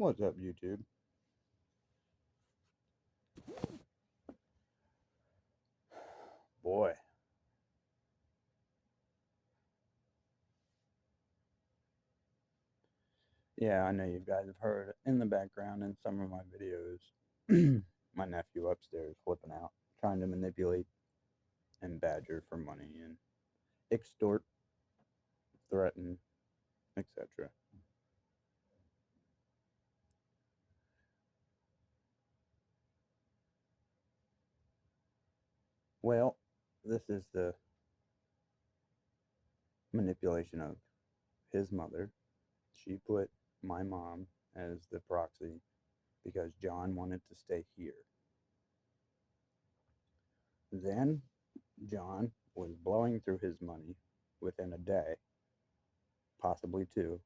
What's up, YouTube? Boy, yeah, I know you guys have heard in the background in some of my videos my nephew upstairs flipping out, trying to manipulate and badger for money and extort, threaten, etc. Well, this is the manipulation of his mother. She put my mom as the proxy because John wanted to stay here. Then John was blowing through his money within a day, possibly two,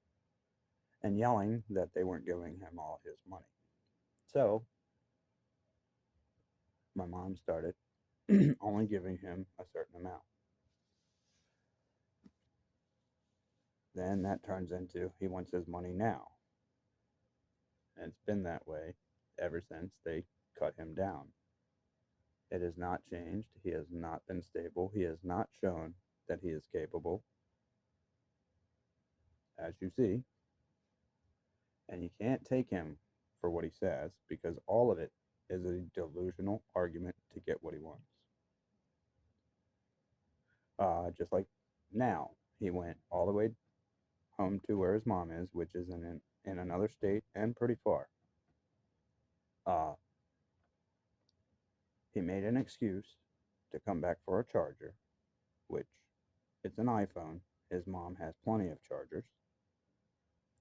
and yelling that they weren't giving him all his money. So my mom started only giving him a certain amount. Then that turns into he wants his money now. And it's been that way ever since they cut him down. It has not changed. He has not been stable. He has not shown that he is capable, as you see. And you can't take him for what he says because all of it is a delusional argument to get what he wants. Just like now, he went all the way home to where his mom is, which is in another state and pretty far. Uh, he made an excuse to come back for a charger, which it's an iPhone. His mom has plenty of chargers.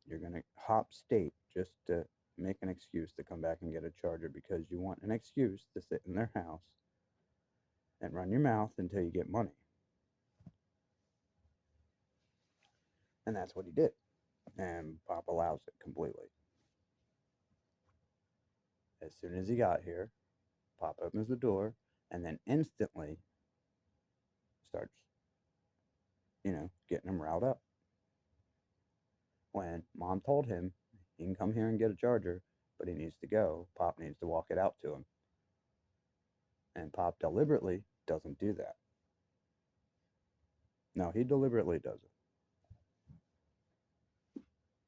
You're going to hop state just to make an excuse to come back and get a charger because you want an excuse to sit in their house and run your mouth until you get money. And that's what he did. And Pop allows it completely. As soon as he got here, Pop opens the door and then instantly starts, getting him riled up. When Mom told him he can come here and get a charger, but he needs to go, Pop needs to walk it out to him. And Pop deliberately doesn't do that. No, he deliberately does it.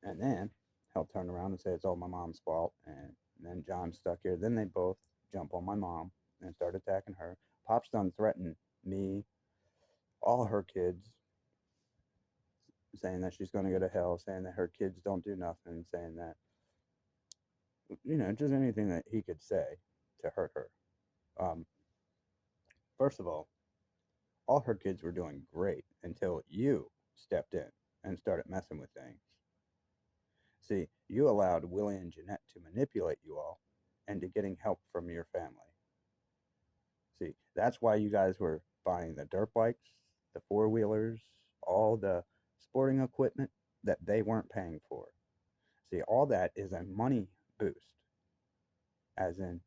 And then he'll turn around and say it's all my mom's fault. And then John's stuck here. Then they both jump on my mom and start attacking her. Pop's done threatened me, all her kids, saying that she's going to go to hell, saying that her kids don't do nothing, saying that, just anything that he could say to hurt her. Um, First of all her kids were doing great until you stepped in and started messing with things. See, you allowed Willie and Jeanette to manipulate you all into getting help from your family. See, that's why you guys were buying the dirt bikes, the four wheelers, all the sporting equipment that they weren't paying for. See, all that is a money boost, as in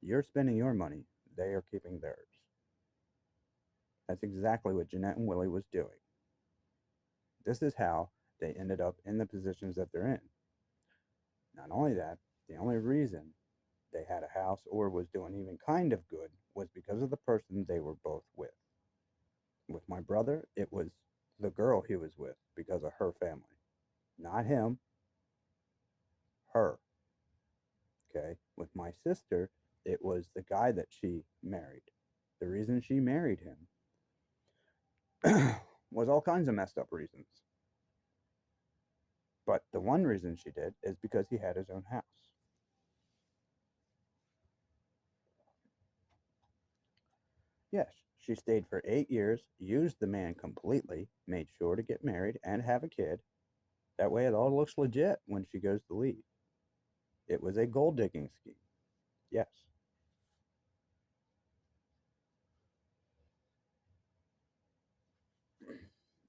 you're spending your money, they are keeping theirs. That's exactly what Jeanette and Willie was doing. This is how they ended up in the positions that they're in. Not only that, the only reason they had a house or was doing even kind of good was because of the person they were both with. With my brother, it was the girl he was with because of her family. Not him, her. Okay? With my sister, it was the guy that she married. The reason she married him was all kinds of messed up reasons. But the one reason she did is because he had his own house. Yes, she stayed for 8 years, used the man completely, made sure to get married and have a kid. That way it all looks legit when she goes to leave. It was a gold digging scheme. Yes.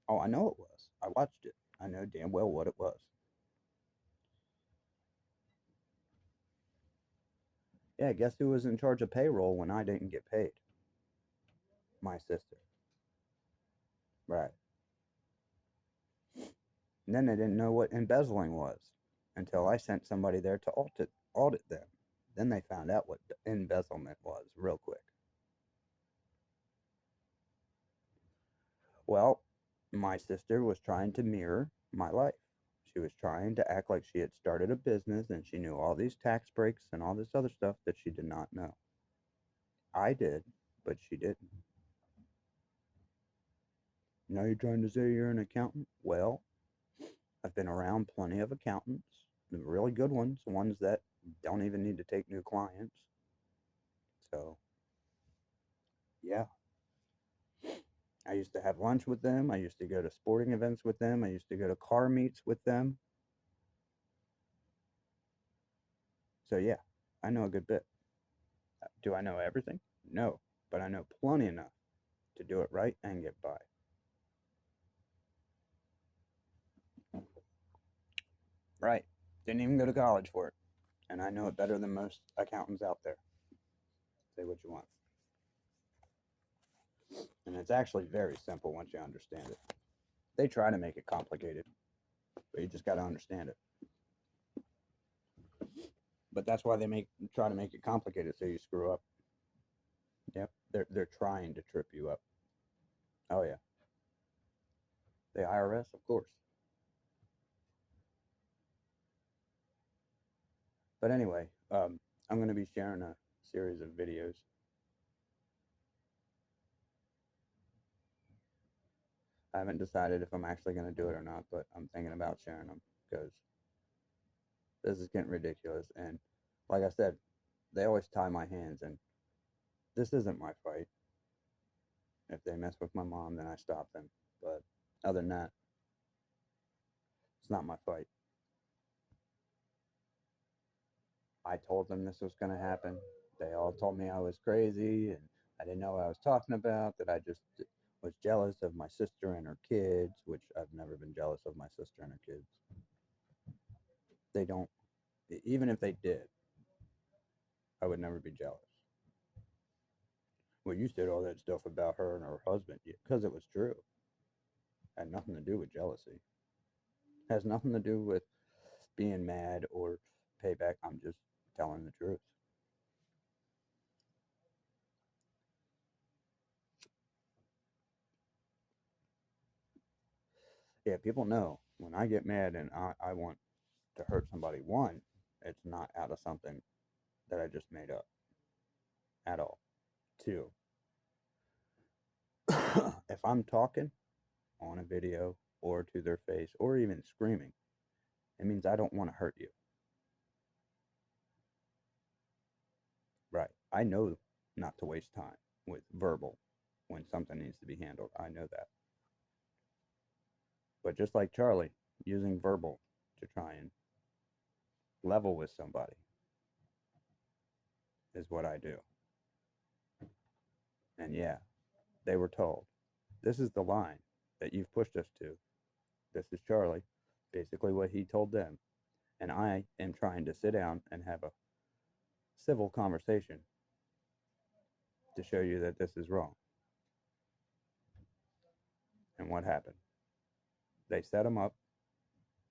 Oh, I know it was. I watched it. I know damn well what it was. Yeah, guess who was in charge of payroll when I didn't get paid? My sister. Right. And then they didn't know what embezzling was. until I sent somebody there to audit them. Then they found out what embezzlement was real quick. Well, my sister was trying to mirror my life. She was trying to act like she had started a business and she knew all these tax breaks and all this other stuff that she did not know. I did, but she didn't. Now you're trying to say you're an accountant? Well, I've been around plenty of accountants, the really good ones that don't even need to take new clients. So, yeah, I used to have lunch with them. I used to go to sporting events with them. I used to go to car meets with them. So, yeah, I know a good bit. Do I know everything? No, but I know plenty enough to do it right and get by. Right. Didn't even go to college for it. And I know it better than most accountants out there. Say what you want. And it's actually very simple once you understand it. They try to make it complicated, but you just got to understand it. But that's why they try to make it complicated so you screw up. Yep, they're trying to trip you up. Oh yeah, the IRS, of course. But anyway, I'm going to be sharing a series of videos. I haven't decided if I'm actually going to do it or not, but I'm thinking about sharing them because this is getting ridiculous. And like I said, they always tie my hands, and this isn't my fight. If they mess with my mom, then I stop them. But other than that, it's not my fight. I told them this was going to happen. They all told me I was crazy and I didn't know what I was talking about, that I just was jealous of my sister and her kids, which I've never been jealous of my sister and her kids. They don't, even if they did, I would never be jealous. Well, you said all that stuff about her and her husband because it was true. It had nothing to do with jealousy. It has nothing to do with being mad or payback. I'm just telling the truth. Yeah, people know when I get mad and I want to hurt somebody, one, it's not out of something that I just made up at all. Two, if I'm talking on a video or to their face or even screaming, it means I don't want to hurt you. Right. I know not to waste time with verbal when something needs to be handled. I know that. But just like Charlie, using verbal to try and level with somebody is what I do. And yeah, they were told, this is the line that you've pushed us to. This is Charlie. Basically, what he told them. And I am trying to sit down and have a civil conversation to show you that this is wrong. And what happened? They set him up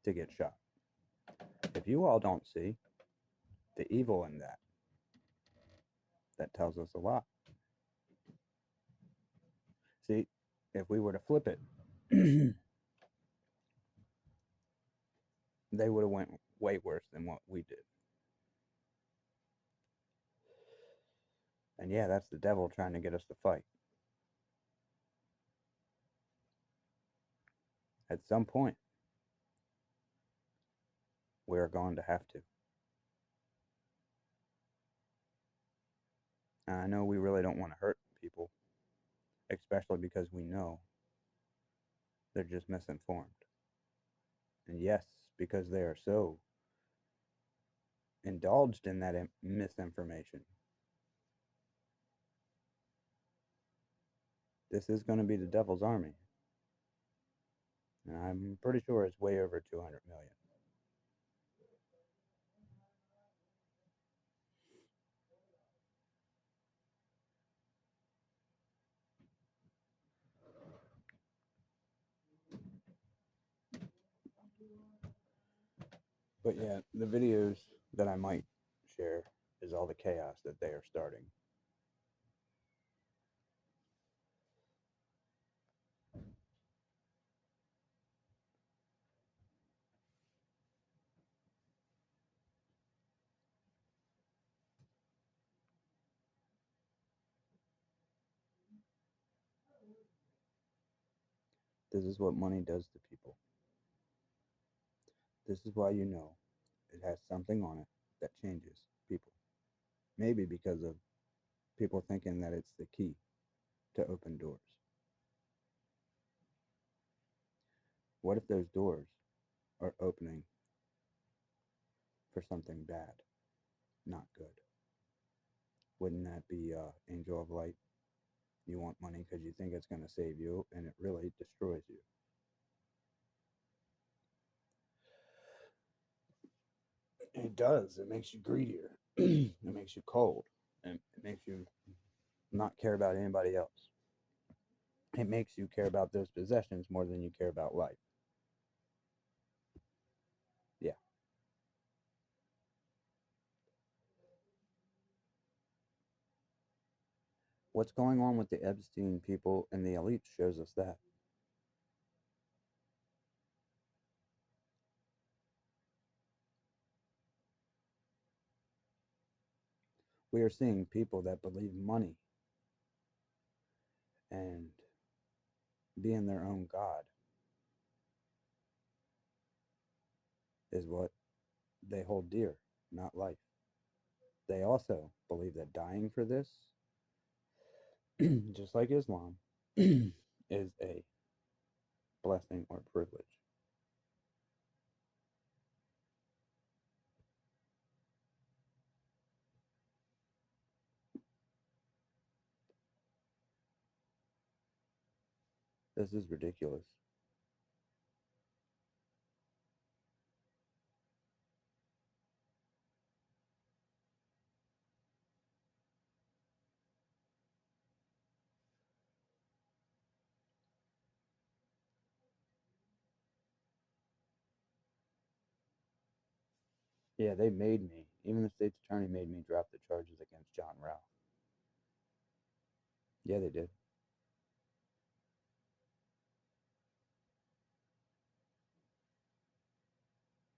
to get shot. If you all don't see the evil in that, that tells us a lot. See, if we were to flip it, they would have went way worse than what we did. And yeah, that's the devil trying to get us to fight. At some point, we're going to have to. And I know we really don't want to hurt people, especially because we know they're just misinformed. And yes, because they are so indulged in that misinformation, this is going to be the devil's army. And I'm pretty sure it's way over 200 million. But yeah, the videos that I might share is all the chaos that they are starting. This is what money does to people. This is why you know it has something on it that changes people. Maybe because of people thinking that it's the key to open doors. What if those doors are opening for something bad, not good? Wouldn't that be angel of light? You want money because you think it's going to save you, and it really destroys you. It does. It makes you greedier. It makes you cold. And it makes you not care about anybody else. It makes you care about those possessions more than you care about life. Yeah. What's going on with the Epstein people and the elites shows us that. We are seeing people that believe money and being their own God is what they hold dear, not life. They also believe that dying for this, just like Islam, is a blessing or privilege. This is ridiculous. Yeah, they made me. Even the state's attorney made me drop the charges against John Ralph. Yeah, they did.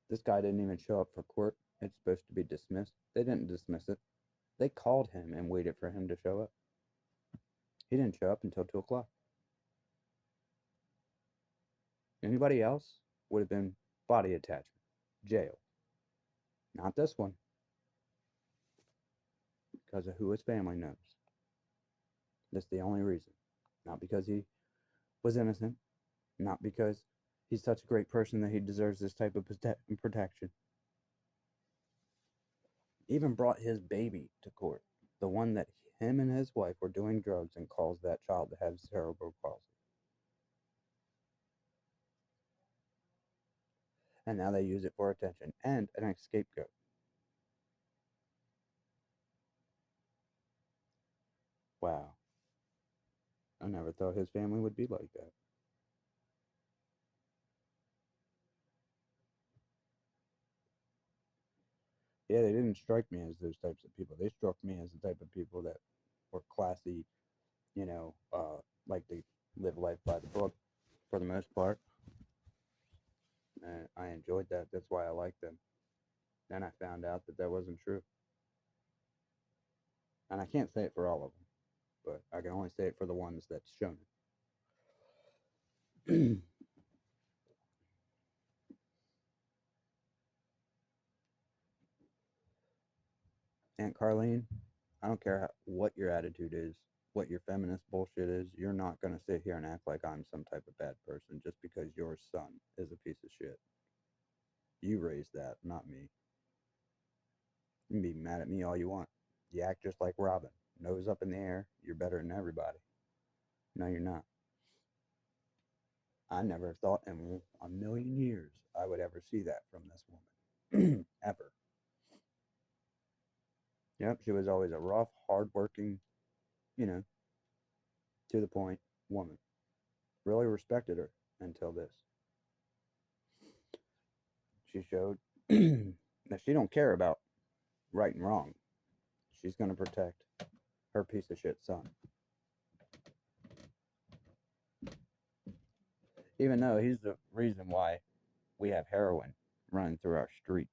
This guy didn't even show up for court. It's supposed to be dismissed. They didn't dismiss it. They called him and waited for him to show up. He didn't show up until 2 o'clock. Anybody else would have been body attachment, jail. Not this one, because of who his family knows. That's the only reason. Not because he was innocent, not because he's such a great person that he deserves this type of protection. Even brought his baby to court, the one that him and his wife were doing drugs, and calls that child to have cerebral palsy. And now they use it for attention and an scapegoat. Wow. I never thought his family would be like that. Yeah, they didn't strike me as those types of people. They struck me as the type of people that were classy, like they live life by the book for the most part. And I enjoyed that. That's why I liked them. Then I found out that that wasn't true. And I can't say it for all of them, but I can only say it for the ones that's shown it. Aunt Carlene, I don't care what your attitude is, what your feminist bullshit is, you're not going to sit here and act like I'm some type of bad person just because your son is a piece of shit. You raised that, not me. You can be mad at me all you want. You act just like Robin. Nose up in the air, you're better than everybody. No, you're not. I never thought in a million years I would ever see that from this woman. Ever. Yep, she was always a rough, hardworking, you know, to the point woman. Really respected her until this. She showed. If she don't care about right and wrong, she's gonna protect her piece of shit son. Even though he's the reason why we have heroin running through our streets.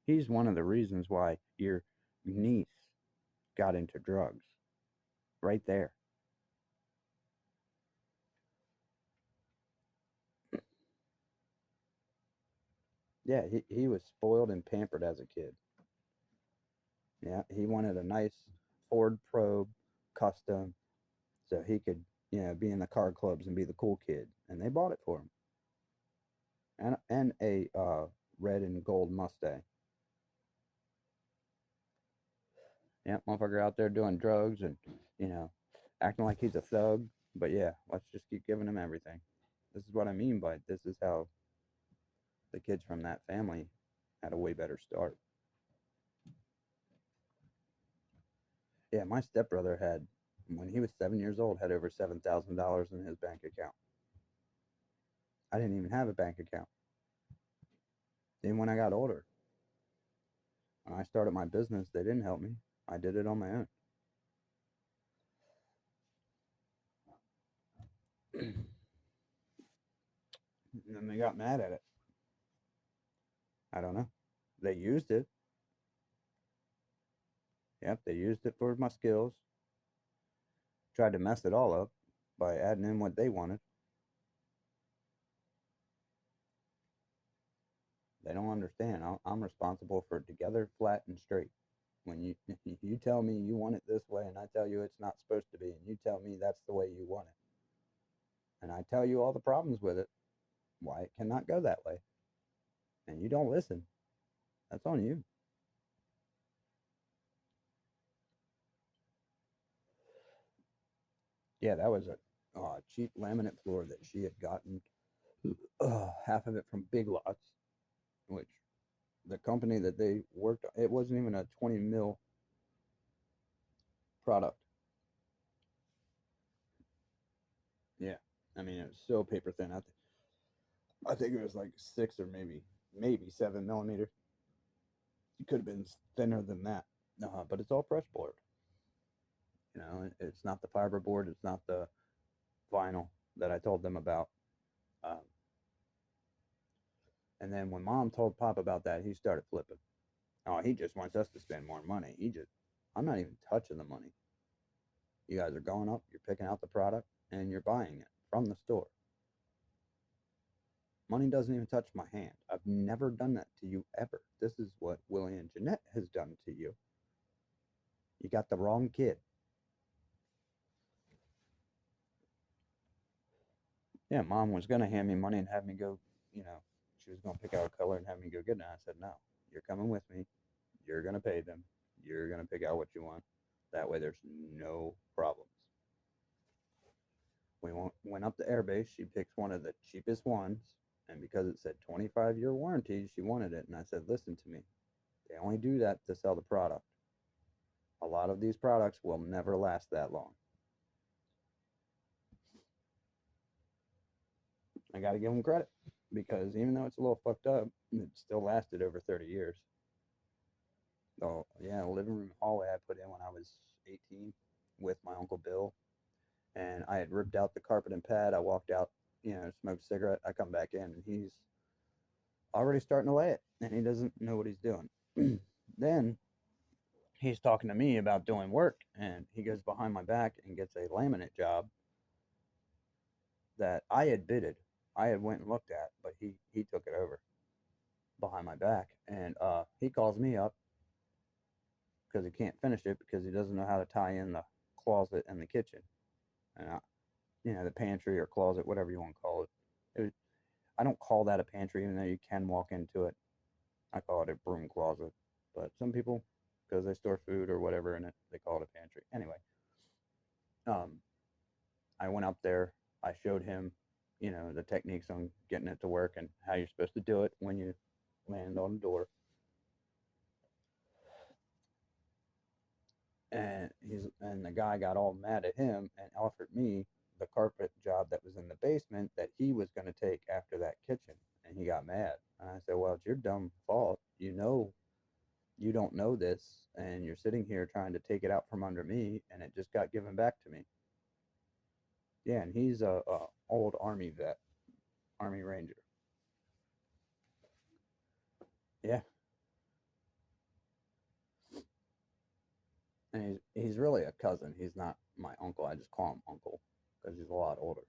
He's one of the reasons why your niece got into drugs. Right there. Yeah, he was spoiled and pampered as a kid. Yeah, he wanted a nice Ford Probe custom so he could, be in the car clubs and be the cool kid. And they bought it for him. And a red and gold Mustang. Yeah, motherfucker out there doing drugs and, you know, acting like he's a thug. But yeah, let's just keep giving him everything. This is what I mean by this is how the kids from that family had a way better start. Yeah, my stepbrother had, when he was 7 years old, had over $7,000 in his bank account. I didn't even have a bank account. Then when I got older, when I started my business, they didn't help me. I did it on my own. And then they got mad at it. I don't know. They used it. Yep, they used it for my skills. Tried to mess it all up by adding in what they wanted. They don't understand. I'm responsible for together, flat, and straight. When you tell me you want it this way, and I tell you it's not supposed to be, and you tell me that's the way you want it, and I tell you all the problems with it, why it cannot go that way, and you don't listen, that's on you. Yeah, that was a cheap laminate floor that she had gotten, half of it from Big Lots, which the company that they worked on, it wasn't even a 20 mil product. Yeah, I mean it was so paper thin. I think it was like 6 or maybe 7 millimeter. It could have been thinner than that. But it's all press board. It's not the fiberboard. It's not the vinyl that I told them about. Um, and then when Mom told Pop about that, he started flipping. Oh, he just wants us to spend more money. I'm not even touching the money. You guys are going up. You're picking out the product and you're buying it from the store. Money doesn't even touch my hand. I've never done that to you ever. This is what Willie and Jeanette has done to you. You got the wrong kid. Yeah, Mom was gonna hand me money and have me go, she was gonna pick out a color and have me go get it. And I said, no, you're coming with me. You're gonna pay them. You're gonna pick out what you want. That way, there's no problems. Went up to Airbase. She picked one of the cheapest ones, and because it said 25-year warranty, she wanted it. And I said, listen to me. They only do that to sell the product. A lot of these products will never last that long. I got to give them credit because even though it's a little fucked up, it still lasted over 30 years. Oh, yeah, living room hallway I put in when I was 18 with my Uncle Bill. And I had ripped out the carpet and pad. I walked out, smoked a cigarette. I come back in and he's already starting to lay it and he doesn't know what he's doing. Then he's talking to me about doing work and he goes behind my back and gets a laminate job that I had bidded. I had went and looked at, but he took it over behind my back. And he calls me up because he can't finish it because he doesn't know how to tie in the closet and the kitchen. And the pantry or closet, whatever you want to call it. I don't call that a pantry, even though you can walk into it. I call it a broom closet. But some people, because they store food or whatever in it, they call it a pantry. Anyway, um, I went up there. I showed him, the techniques on getting it to work and how you're supposed to do it when you land on the door. And the guy got all mad at him and offered me the carpet job that was in the basement that he was going to take after that kitchen. And he got mad. And I said, well, it's your dumb fault. You know, you don't know this, and you're sitting here trying to take it out from under me, and it just got given back to me. Yeah, and he's a old Army vet, Army Ranger. Yeah, and he's really a cousin. He's not my uncle. I just call him uncle because he's a lot older.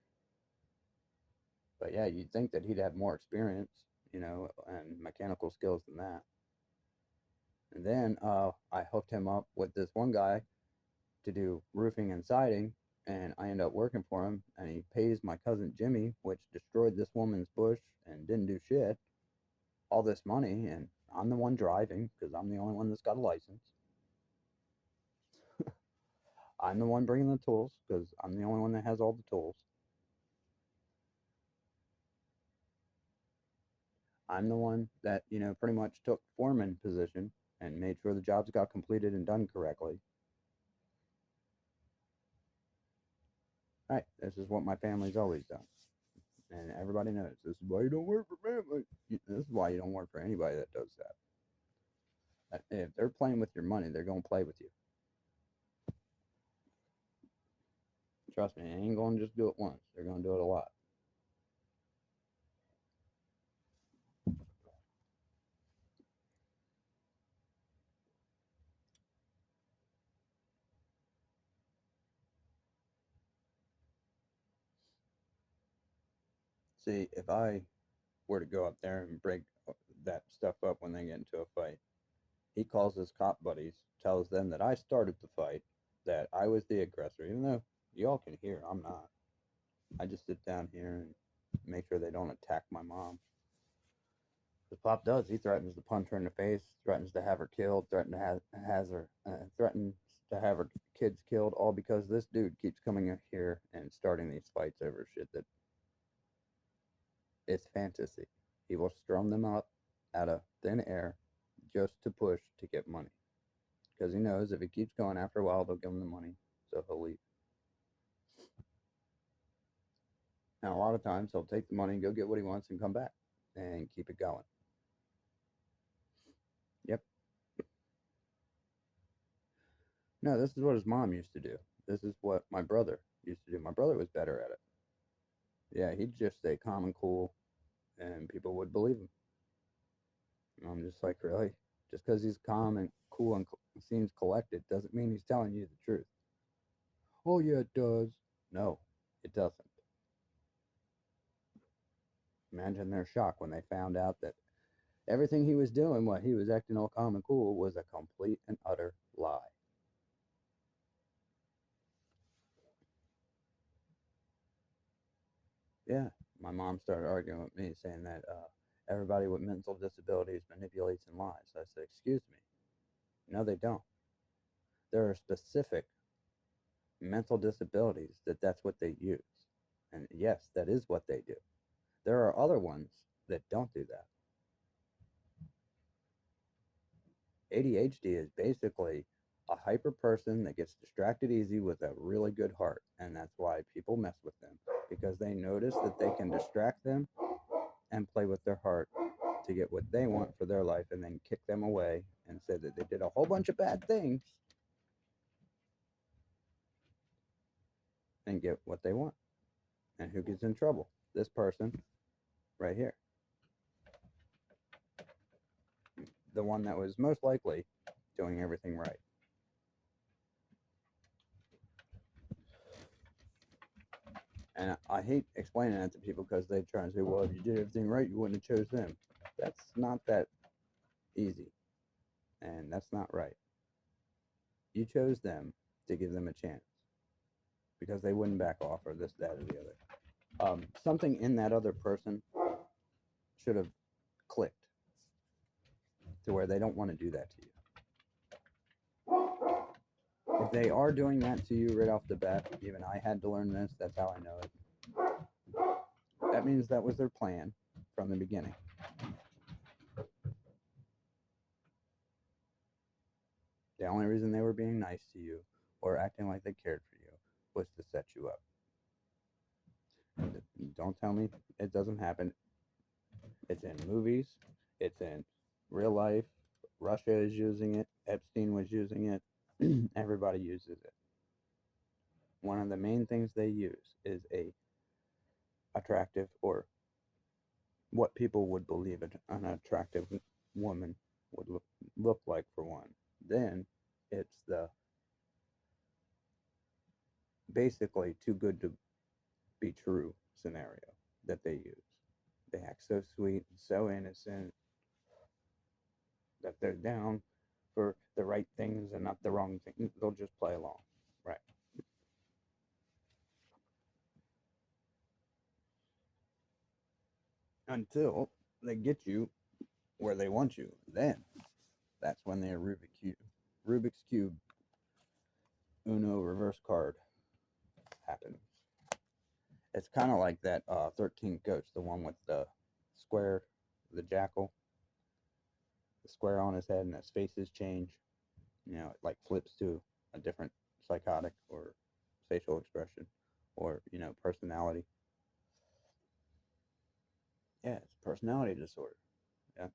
But yeah, you'd think that he'd have more experience, and mechanical skills than that. And then I hooked him up with this one guy to do roofing and siding, and I end up working for him, and he pays my cousin Jimmy, which destroyed this woman's bush and didn't do shit, all this money, and I'm the one driving because I'm the only one that's got a license. I'm the one bringing the tools because I'm the only one that has all the tools. I'm the one that, pretty much took foreman position and made sure the jobs got completed and done correctly. Right, this is what my family's always done. And everybody knows this is why you don't work for family. This is why you don't work for anybody that does that. If they're playing with your money, they're going to play with you. Trust me, they ain't going to just do it once. They're going to do it a lot. See, if I were to go up there and break that stuff up when they get into a fight, he calls his cop buddies, tells them that I started the fight, that I was the aggressor, even though y'all can hear I'm not. I just sit down here and make sure they don't attack my mom. Because Pop does. He threatens to punch her in the face, threatens to have her killed, threatens to have her kids killed, all because this dude keeps coming in here and starting these fights over shit that is fantasy. He will strum them up out of thin air just to push to get money. Because he knows if he keeps going, after a while they'll give him the money, so he'll leave. Now, a lot of times he'll take the money, go get what he wants, and come back and keep it going. Yep. No, this is what his mom used to do. This is what my brother used to do. My brother was better at it. Yeah, he'd just stay calm and cool, and people would believe him. And I'm just like, really? Just because he's calm and cool and seems collected doesn't mean he's telling you the truth. Oh, yeah, it does. No, it doesn't. Imagine their shock when they found out that everything he was doing while he was acting all calm and cool was a complete and utter lie. Yeah, my mom started arguing with me, saying that everybody with mental disabilities manipulates and lies. I said, excuse me. No, they don't. There are specific mental disabilities that's what they use. And yes, that is what they do. There are other ones that don't do that. ADHD is basically a hyper person that gets distracted easy with a really good heart. And that's why people mess with them because they notice that they can distract them and play with their heart to get what they want for their life and then kick them away and say that they did a whole bunch of bad things and get what they want. And who gets in trouble? This person right here. The one that was most likely doing everything right. And I hate explaining that to people because they try and say, well, if you did everything right, you wouldn't have chose them. That's not that easy. And that's not right. You chose them to give them a chance because they wouldn't back off or this, that, or the other. Something in that other person should have clicked to where they don't want to do that to you. If they are doing that to you right off the bat, even I had to learn this, that's how I know it. That means that was their plan from the beginning. The only reason they were being nice to you or acting like they cared for you was to set you up. Don't tell me it doesn't happen. It's in movies. It's in real life. Russia is using it. Epstein was using it. Everybody uses it. One of the main things they use is a attractive, or what people would believe an attractive woman would look like, for one. Then it's the basically too good to be true scenario that they use. They act so sweet and so innocent that they're down for the right things and not the wrong things. They'll just play along. Right. Until they get you where they want you. Then that's when their Rubik's Cube Uno reverse card happens. It's kind of like that 13th Ghost, the one with the square, the jackal, the square on his head, and his faces change. It like flips to a different psychotic or facial expression, or personality. Yeah, it's personality disorder. Yeah.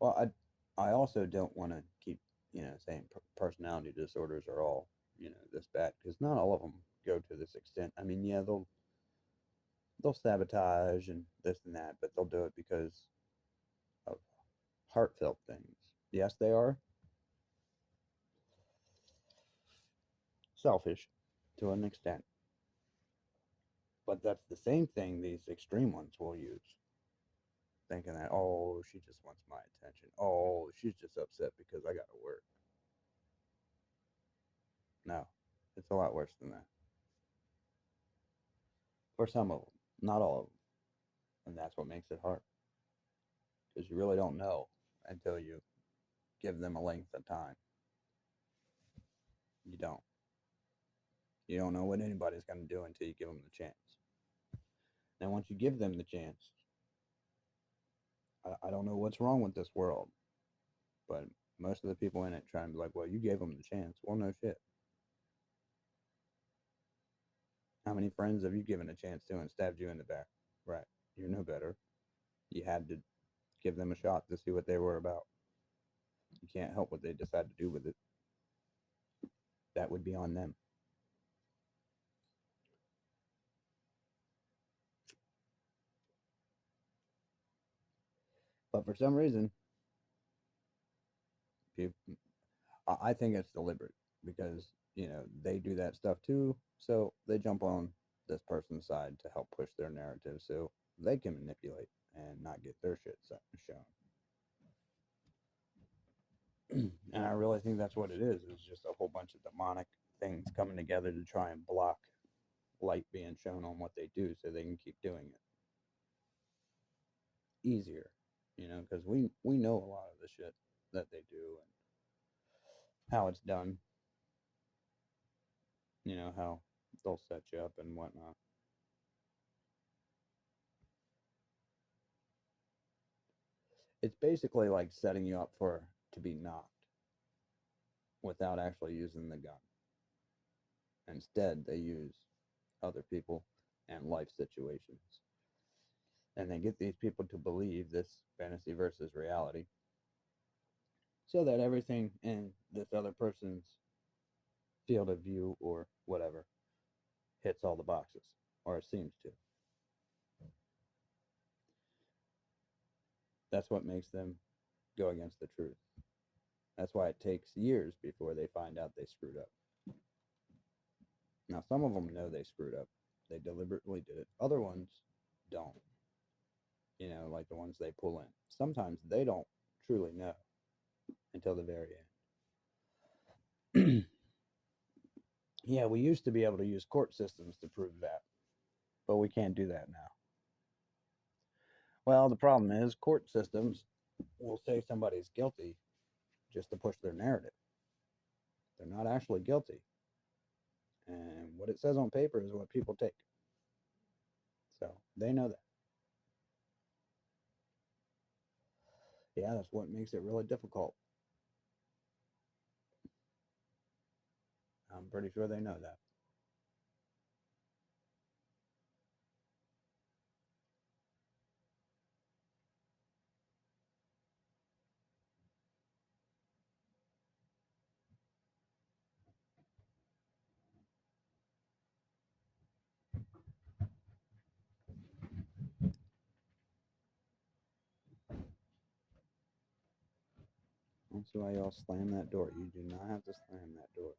Well, I also don't want to keep saying personality disorders are all this bad, because not all of them go to this extent. I mean, yeah, they'll sabotage and this and that, but they'll do it because of heartfelt things. Yes, they are selfish to an extent, but that's the same thing these extreme ones will use, thinking that, oh, she just wants my attention. Oh, she's just upset because I got to work. No, it's a lot worse than that. For some of them, not all of them. And that's what makes it hard, because you really don't know until you give them a length of time. You don't. You don't know what anybody's going to do until you give them the chance. Now, once you give them the chance, I don't know what's wrong with this world, but most of the people in it try and be like, well, you gave them the chance. Well, no shit. How many friends have you given a chance to and stabbed you in the back? Right. You're no better. You had to give them a shot to see what they were about. You can't help what they decide to do with it. That would be on them. But for some reason, people, I think it's deliberate, because they do that stuff too. So they jump on this person's side to help push their narrative, so they can manipulate and not get their shit shown. And I really think that's what it is. It's just a whole bunch of demonic things coming together to try and block light being shown on what they do, so they can keep doing it easier. Because we know a lot of the shit that they do and how it's done. How they'll set you up and whatnot. It's basically like setting you up for to be knocked without actually using the gun. Instead, they use other people and life situations. And they get these people to believe this fantasy versus reality, so that everything in this other person's field of view or whatever hits all the boxes, or it seems to. That's what makes them go against the truth. That's why it takes years before they find out they screwed up. Now, some of them know they screwed up. They deliberately did it. Other ones don't. Like the ones they pull in. Sometimes they don't truly know until the very end. Yeah, we used to be able to use court systems to prove that, but we can't do that now. Well, the problem is court systems will say somebody's guilty just to push their narrative. They're not actually guilty. And what it says on paper is what people take. So they know that. Yeah, that's what makes it really difficult. I'm pretty sure they know that. That's why y'all slam that door. You do not have to slam that door.